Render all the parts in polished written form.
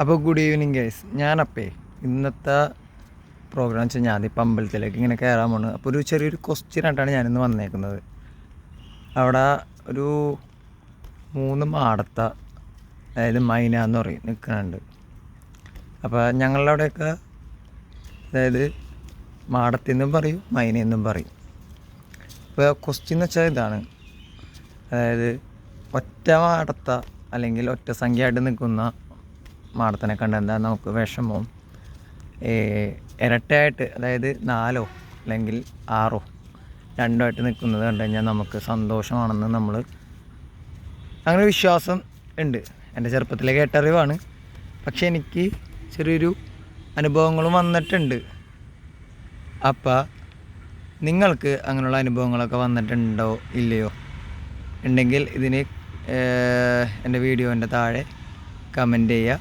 അപ്പോൾ good evening guys. ഞാനപ്പേ ഇന്നത്തെ programme വെച്ചാൽ ഞാനിപ്പോൾ അമ്പലത്തിലേക്ക് ഇങ്ങനെ കയറാൻ പോണ്. അപ്പോൾ ഒരു ചെറിയൊരു ക്വസ്റ്റ്യൻ ആയിട്ടാണ് ഞാനിന്ന് വന്നേക്കുന്നത്. അവിടെ ഒരു 3 മാടത്ത, അതായത് മൈന എന്ന് പറയും, നിൽക്കുന്നുണ്ട്. അപ്പോൾ ഞങ്ങളുടെ അവിടെയൊക്കെ അതായത് മാടത്തെന്നും പറയും, മൈനയെന്നും പറയും. ഇപ്പോൾ ക്വസ്റ്റ്യൻ എന്ന് വെച്ചാൽ ഇതാണ്, അതായത് ഒറ്റ മാടത്ത അല്ലെങ്കിൽ ഒറ്റ സംഖ്യയായിട്ട് നിൽക്കുന്ന മാടത്തിനെ കണ്ട് എന്താ നമുക്ക് വിഷമവും, ഇരട്ടയായിട്ട് അതായത് 4 അല്ലെങ്കിൽ 6 രണ്ടുമായിട്ട് നിൽക്കുന്നത് കണ്ടു കഴിഞ്ഞാൽ നമുക്ക് സന്തോഷമാണെന്ന് നമ്മൾ അങ്ങനെ വിശ്വാസം ഉണ്ട്. എൻ്റെ ചെറുപ്പത്തിലെ കേട്ടറിവാണ്. പക്ഷെ എനിക്ക് ചെറിയൊരു അനുഭവങ്ങളും വന്നിട്ടുണ്ട്. അപ്പം നിങ്ങൾക്ക് അങ്ങനെയുള്ള അനുഭവങ്ങളൊക്കെ വന്നിട്ടുണ്ടോ ഇല്ലയോ? ഉണ്ടെങ്കിൽ ഇതിന് എൻ്റെ വീഡിയോൻ്റെ താഴെ കമൻറ്റ് ചെയ്യുക.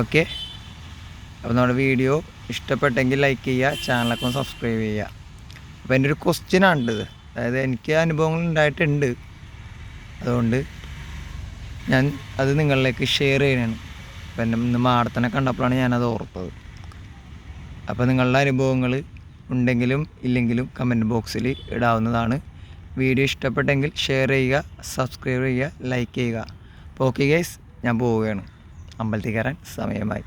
ഓക്കെ, അപ്പോൾ നമ്മുടെ വീഡിയോ ഇഷ്ടപ്പെട്ടെങ്കിൽ ലൈക്ക് ചെയ്യുക, ചാനലൊക്കെ ഒന്ന് സബ്സ്ക്രൈബ് ചെയ്യുക. അപ്പോൾ എൻ്റെ ഒരു ക്വസ്റ്റ്യനാണിത്, അതായത് എനിക്ക് അനുഭവങ്ങൾ ഉണ്ടായിട്ടുണ്ട്, അതുകൊണ്ട് ഞാൻ അത് നിങ്ങളിലേക്ക് ഷെയർ ചെയ്യണതാണ്. അപ്പോൾ എൻ്റെ ഇന്ന് മാടത്തിനെ കണ്ടപ്പോഴാണ് ഞാനത് ഓർത്തത്. അപ്പോൾ നിങ്ങളുടെ അനുഭവങ്ങൾ ഉണ്ടെങ്കിലും ഇല്ലെങ്കിലും കമൻറ്റ് ബോക്സിൽ ഇടാവുന്നതാണ്. വീഡിയോ ഇഷ്ടപ്പെട്ടെങ്കിൽ ഷെയർ ചെയ്യുക, സബ്സ്ക്രൈബ് ചെയ്യുക, ലൈക്ക് ചെയ്യുക. അപ്പോൾ ഓക്കെ ഗൈസ്, ഞാൻ പോവുകയാണ്. അമ്പലത്തിൽ കയറാൻ സമയമായി.